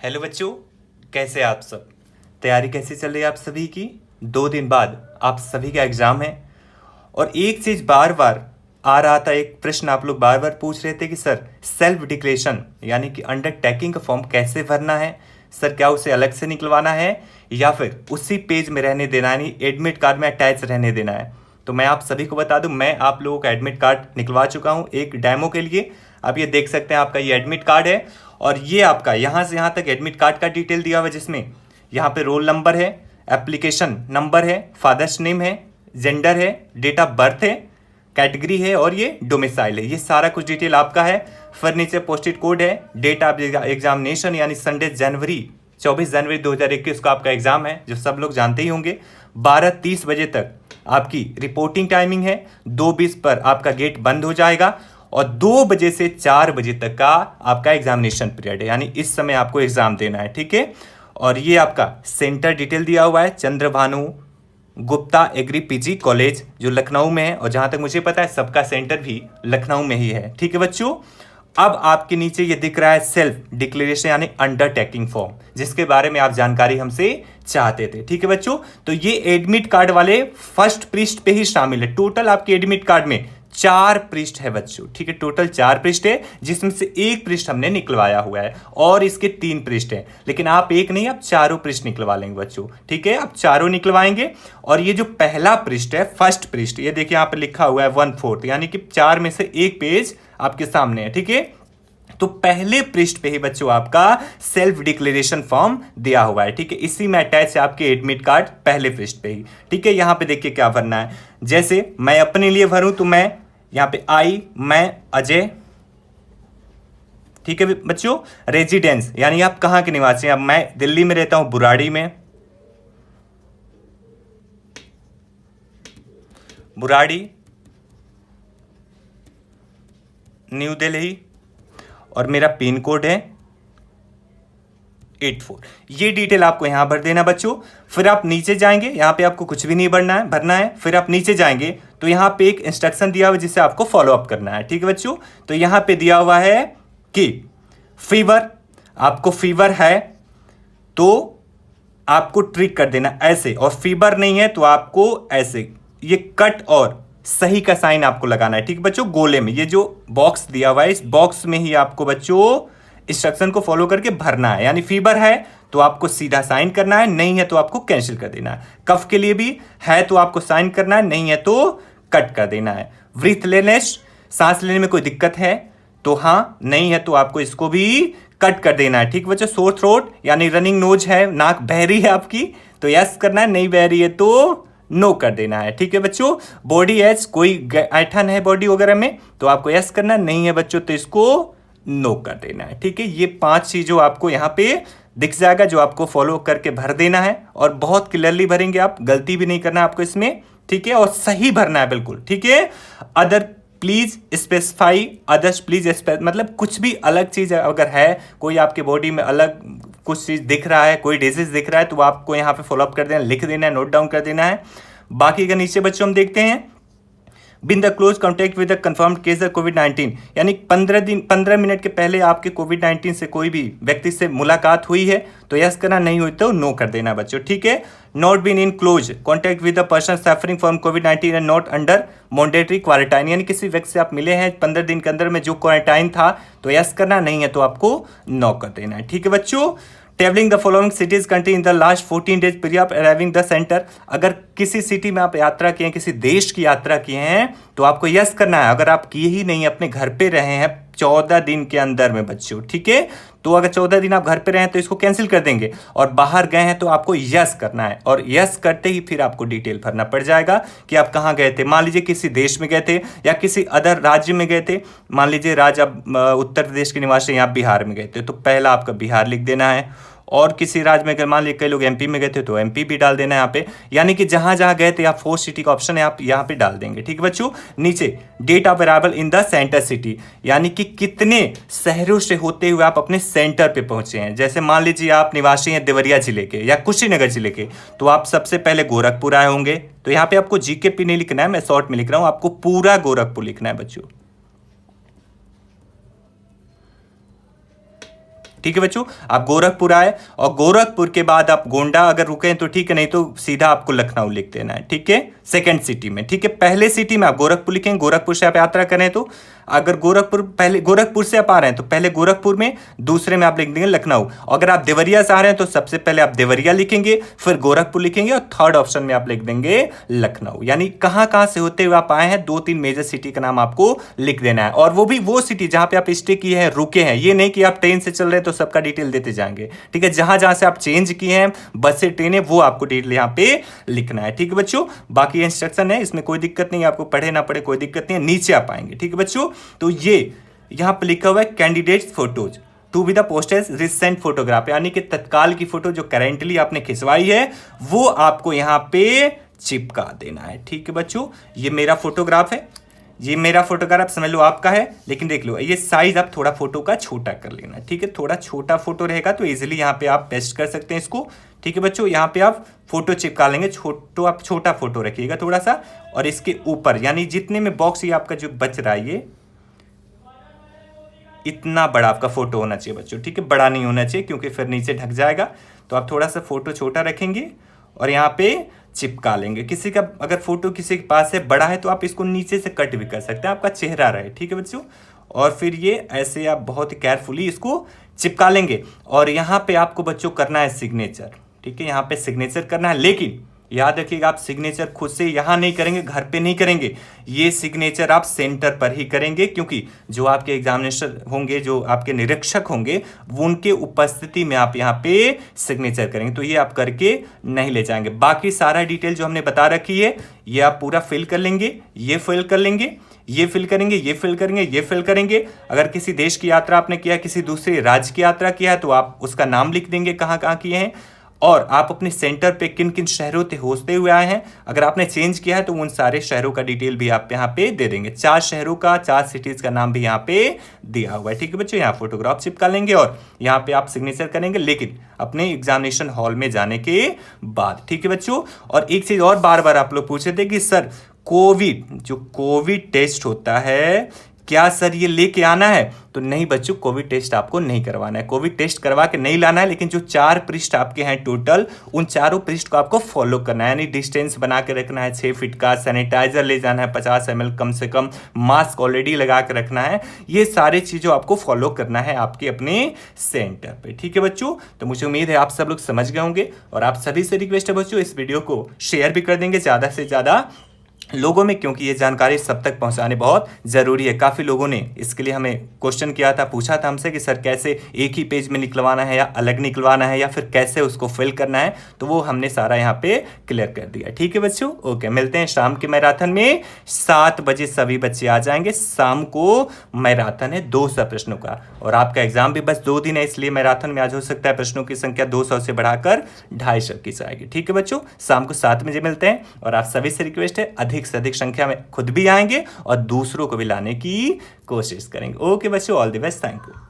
Hello बच्चों, कैसे आप सब। तैयारी कैसी चल रही है आप सभी की। 2 दिन बाद आप सभी का एग्जाम है और एक चीज बार बार आ रहा था, एक प्रश्न आप लोग बार बार पूछ रहे थे कि सर सेल्फ डिक्लेरेशन यानी कि अंडरटेकिंग का फॉर्म कैसे भरना है। सर क्या उसे अलग से निकलवाना है या फिर उसी पेज में रहने देना है, यानी एडमिट कार्ड में अटैच रहने देना है। तो मैं आप सभी को बता दूं, मैं आप लोगों का एडमिट कार्ड निकलवा चुका हूं एक डेमो के लिए। आप ये देख सकते हैं, आपका ये एडमिट कार्ड है और ये आपका यहाँ से यहाँ तक एडमिट कार्ड का डिटेल दिया हुआ है, जिसमें यहाँ पे रोल नंबर है, एप्लीकेशन नंबर है, फादर्स नेम है, जेंडर है, डेट ऑफ बर्थ है, कैटेगरी है और ये डोमिसाइल है। ये सारा कुछ डिटेल आपका है। फिर नीचे पोस्टेड कोड है, डेट ऑफ एग्जामिनेशन यानी संडे 24 जनवरी 2021 को आपका एग्जाम है, जो सब लोग जानते ही होंगे। 12:30 बजे तक आपकी रिपोर्टिंग टाइमिंग है। 2:20 पर आपका गेट बंद हो जाएगा और 2 बजे से 4 बजे तक का आपका एग्जामिनेशन पीरियड है, यानी इस समय आपको एग्जाम देना है, ठीक है। और ये आपका सेंटर डिटेल दिया हुआ है, Chandrabhanu Gupta agri PG college, जो लखनऊ में है और जहां तक मुझे पता है सबका सेंटर भी लखनऊ में ही है, ठीक है बच्चों। अब आपके नीचे ये दिख रहा है सेल्फ डिक्लेरेशन यानी अंडरटेकिंग फॉर्म, जिसके बारे में आप जानकारी हमसे चाहते थे, ठीक है बच्चों। तो ये एडमिट कार्ड वाले फर्स्ट पृष्ठ पे ही शामिल है। टोटल आपके एडमिट कार्ड में 4 पृष्ठ है बच्चों, ठीक है। टोटल 4 पृष्ठ है, जिसमें से एक पृष्ठ हमने निकलवाया हुआ है और इसके 3 पृष्ठ हैं। लेकिन आप एक नहीं, आप चारों पृष्ठ निकलवा लेंगे बच्चों, ठीक है। आप चारों निकलवाएंगे और ये जो पहला पृष्ठ है, फर्स्ट पृष्ठ, ये देखिए यहाँ पे लिखा हुआ है 1/4, यानी कि 4 में से एक पेज आपके सामने है, ठीक है। तो पहले पृष्ठ पे ही बच्चों आपका सेल्फ डिक्लेरेशन फॉर्म दिया हुआ है, ठीक है। इसी में अटैच है आपके एडमिट कार्ड पहले पृष्ठ पे ही, ठीक है। यहां पे देखिए क्या भरना है। जैसे मैं अपने लिए भरूं तो मैं यहां पे मैं अजय, ठीक है बच्चों। रेजिडेंस यानी आप कहां के निवासी हैं। अब मैं दिल्ली में रहता हूं, बुराड़ी में, बुराड़ी न्यू दिल्ली, और मेरा पिन कोड है 84। ये डिटेल आपको यहां भर देना बच्चों। फिर आप नीचे जाएंगे, यहां पे आपको कुछ भी नहीं भरना है। फिर आप नीचे जाएंगे तो यहां पे एक इंस्ट्रक्शन दिया हुआ है जिसे आपको फॉलो अप करना है, ठीक है बच्चों। तो यहां पे दिया हुआ है कि फीवर, आपको फीवर है तो आपको ट्रिक कर देना ऐसे, और फीवर नहीं है तो आपको ऐसे, ये कट और सही का साइन आपको लगाना है, ठीक बच्चों। गोले में ये जो बॉक्स दिया हुआ है, इस बॉक्स में ही आपको बच्चों इंस्ट्रक्शन को फॉलो करके भरना है। यानी फीवर है तो आपको सीधा साइन करना है, नहीं है तो आपको कैंसिल कर देना है। कफ के लिए भी है तो आपको साइन करना है, नहीं है तो कट कर देना है। ब्रीथलेसनेस, सांस लेने में कोई दिक्कत है तो हाँ, नहीं है तो आपको इसको भी कट कर देना है, ठीक बच्चों। सोर थ्रोट यानी रनिंग नोज है, नाक बह रही है आपकी तो यस करना है, नहीं बह रही है तो नो कर देना है, ठीक है बच्चों। बॉडी एज, कोई ऐठन है बॉडी वगैरह में तो आपको यस करना है, नहीं है बच्चों तो इसको नो कर देना है, ठीक है। ये 5 चीजों आपको यहाँ पे दिख जाएगा, जो आपको फॉलो करके भर देना है और बहुत क्लियरली भरेंगे आप, गलती भी नहीं करना आपको इसमें, ठीक है। और सही भरना है बिल्कुल, ठीक है। Other please specify, others please मतलब कुछ भी अलग चीज अगर है, कोई आपके बॉडी में अलग कुछ चीज दिख रहा है, कोई डिजीज दिख रहा है तो आपको यहाँ पे फॉलो अप कर देना, लिख देना है, नोट डाउन कर देना है। बाकी का नीचे बच्चों हम देखते हैं, been the close contact with the confirmed case of कोविड-19, यानी 15 मिनट के पहले आपके कोविड-19 से कोई भी व्यक्ति से मुलाकात हुई है तो यस करना, नहीं हुई तो नो कर देना बच्चों, ठीक है। Not been in close contact with the person suffering from कोविड-19 and not under mandatory quarantine, यानी किसी व्यक्ति से आप मिले हैं 15 दिन के अंदर में जो क्वारंटाइन था तो यस करना, नहीं है तो आपको नो कर देना है, ठीक है बच्चों। Travelling the following cities country in the last 14 days period of arriving the centre, अगर किसी सिटी में आप यात्रा किए हैं, किसी देश की यात्रा किए हैं तो आपको यस करना है। अगर आप किए ही नहीं, अपने घर पे रहे हैं 14 दिन के अंदर में बच्चों, ठीक है। तो अगर 14 दिन आप घर पे रहे हैं तो इसको कैंसिल कर देंगे, और बाहर गए हैं तो आपको यस करना है, और यस करते ही फिर आपको डिटेल भरना पड़ जाएगा कि आप कहाँ गए थे। मान लीजिए किसी देश में गए थे या किसी अदर राज्य में गए थे, मान लीजिए राज्य आप उत्तर प्रदेश के निवासी हैं, आप बिहार में गए थे तो पहला आपका बिहार लिख देना है। और किसी राज्य में, मान लीजिए कई लोग एमपी में गए थे तो एमपी भी डाल देना है यहाँ पे, यानी कि जहां जहां गए थे आप 4 सिटी का ऑप्शन है, आप यहाँ पे डाल देंगे, ठीक है बच्चों। नीचे date of arrival in the centre city, यानी कि कितने शहरों से होते हुए आप अपने सेंटर पे पहुंचे हैं। जैसे मान लीजिए आप निवासी हैं देवरिया जिले के या कुशीनगर जिले के, तो आप सबसे पहले गोरखपुर आए होंगे, तो यहाँ पे आपको जीके पी नहीं लिखना है, मैं शॉर्ट में लिख रहा हूँ, आपको पूरा गोरखपुर लिखना है बच्चों। ठीक है बच्चों, आप गोरखपुर आए और गोरखपुर के बाद आप गोंडा अगर रुके तो ठीक है, नहीं तो सीधा आपको लखनऊ लिख देना है। ठीक है, सेकंड सिटी में। ठीक है, पहले सिटी में आप गोरखपुर लिखेंगे, गोरखपुर से आप यात्रा करें तो अगर गोरखपुर से आप आ रहे हैं तो पहले गोरखपुर में, दूसरे में आप लिख देंगे लखनऊ। अगर आप देवरिया से आ रहे हैं तो सबसे पहले आप देवरिया लिखेंगे, फिर गोरखपुर लिखेंगे और थर्ड ऑप्शन में आप लिख देंगे लखनऊ। यानी कहां कहां से होते हुए आप आए हैं, 2-3 मेजर सिटी का नाम आपको लिख देना है, और वो भी वो सिटी जहां पे आप स्टे किए हैं, रुके हैं। ये नहीं कि आप ट्रेन से चल रहे हैं तो सबका डिटेल देते जाएंगे। ठीक है, जहां जहां से आप चेंज किए हैं, बस से ट्रेन है, वो आपको डिटेल यहां पे लिखना है। ठीक है बच्चों, बाकी इंस्ट्रक्शन है, इसमें कोई दिक्कत नहीं, आपको पढ़े ना पढ़े कोई दिक्कत नहीं है, नीचे आप आएंगे। ठीक है बच्चों, तो ये यहां पर लिखा हुआ है candidates photos to be the postage recent photograph, यानी कि तत्काल की फोटो जो करेंटली आपने खिंचवाई है वो आपको यहां पे चिपका देना है। ठीक है बच्चों, ये मेरा फोटोग्राफ है, ये मेरा फोटोग्राफ समझ लो आपका है, लेकिन देख लो ये साइज आप थोड़ा फोटो का छोटा कर लेना। ठीक है, थोड़ा छोटा फोटो रहेगा तो इजीली यहाँ पे आप पेस्ट कर सकते हैं इसको। ठीक है बच्चों, यहाँ पे आप फोटो चिपका लेंगे, आप छोटा फोटो रखिएगा थोड़ा सा, और इसके ऊपर यानी जितने में बॉक्स ये आपका जो बच रहा है, ये इतना बड़ा आपका फोटो होना चाहिए बच्चों। ठीक है, बड़ा नहीं होना चाहिए क्योंकि फिर नीचे ढक जाएगा, तो आप थोड़ा सा फोटो छोटा रखेंगे और यहाँ पे चिपका लेंगे। किसी का अगर फोटो किसी के पास है बड़ा है तो आप इसको नीचे से कट भी कर सकते हैं, आपका चेहरा रहे। ठीक है बच्चों, और फिर ये ऐसे आप बहुत ही केयरफुली इसको चिपका लेंगे, और यहाँ पे आपको बच्चों करना है सिग्नेचर। ठीक है, यहाँ पे सिग्नेचर करना है, लेकिन याद रखिएगा आप सिग्नेचर खुद से यहाँ नहीं करेंगे, घर पे नहीं करेंगे, ये सिग्नेचर आप सेंटर पर ही करेंगे, क्योंकि जो आपके एग्जामिनेशन होंगे, जो आपके निरीक्षक होंगे, वो उनके उपस्थिति में आप यहाँ पे सिग्नेचर करेंगे, तो ये आप करके नहीं ले जाएंगे। बाकी सारा डिटेल जो हमने बता रखी है ये आप पूरा फिल कर लेंगे, ये फिल कर लेंगे, ये फिल करेंगे, ये फिल करेंगे, ये फिल करेंगे। अगर किसी देश की यात्रा आपने किया, किसी दूसरे राज्य की यात्रा किया है तो आप उसका नाम लिख देंगे कहाँ कहाँ किए हैं, और आप अपने सेंटर पे किन किन शहरों से होते हुए आए हैं। अगर आपने चेंज किया है तो उन सारे शहरों का डिटेल भी आप यहाँ पे दे देंगे। 4 शहरों का, 4 सिटीज का नाम भी यहाँ पे दिया हुआ है। ठीक है बच्चों, यहाँ फोटोग्राफ चिपका लेंगे और यहाँ पे आप सिग्नेचर करेंगे, लेकिन अपने एग्जामिनेशन हॉल में जाने के बाद। ठीक है बच्चों, और एक चीज और बार बार आप लोग पूछे थे कि सर कोविड टेस्ट होता है, क्या सर ये लेके आना है? तो नहीं बच्चों, कोविड टेस्ट आपको नहीं करवाना है, कोविड टेस्ट करवा के नहीं लाना है, लेकिन जो 4 पृष्ठ आपके हैं टोटल, उन चारों पृष्ठ को आपको फॉलो करना है। यानी डिस्टेंस बना के रखना है 6 फीट का, सैनिटाइजर ले जाना है 50 ml कम से कम, मास्क ऑलरेडी लगा के रखना है, ये सारे चीज़ों आपको फॉलो करना है आपके अपने सेंटर पे। ठीक है बच्चों, तो मुझे उम्मीद है आप सब लोग समझ गए होंगे, और आप सभी से रिक्वेस्ट है बच्चों इस वीडियो को शेयर भी कर देंगे ज़्यादा से ज़्यादा लोगों में, क्योंकि ये जानकारी सब तक पहुंचाने बहुत ज़रूरी है। काफ़ी लोगों ने इसके लिए हमें क्वेश्चन किया था, पूछा था हमसे कि सर कैसे एक ही पेज में निकलवाना है या अलग निकलवाना है या फिर कैसे उसको फिल करना है, तो वो हमने सारा यहाँ पे क्लियर कर दिया। ठीक है बच्चों, ओके, मिलते हैं शाम के मैराथन में। 7 बजे सभी बच्चे आ जाएंगे, शाम को मैराथन है 200 प्रश्नों का, और आपका एग्जाम भी बस 2 दिन है, इसलिए मैराथन में आज हो सकता है प्रश्नों की संख्या 200 से बढ़ाकर 250 की जाएगी। ठीक है बच्चों, शाम को 7 बजे मिलते हैं, और आप सभी से रिक्वेस्ट है अधिक से अधिक संख्या में खुद भी आएंगे और दूसरों को भी लाने की कोशिश करेंगे। ओके बच्चों, all the best, thank you.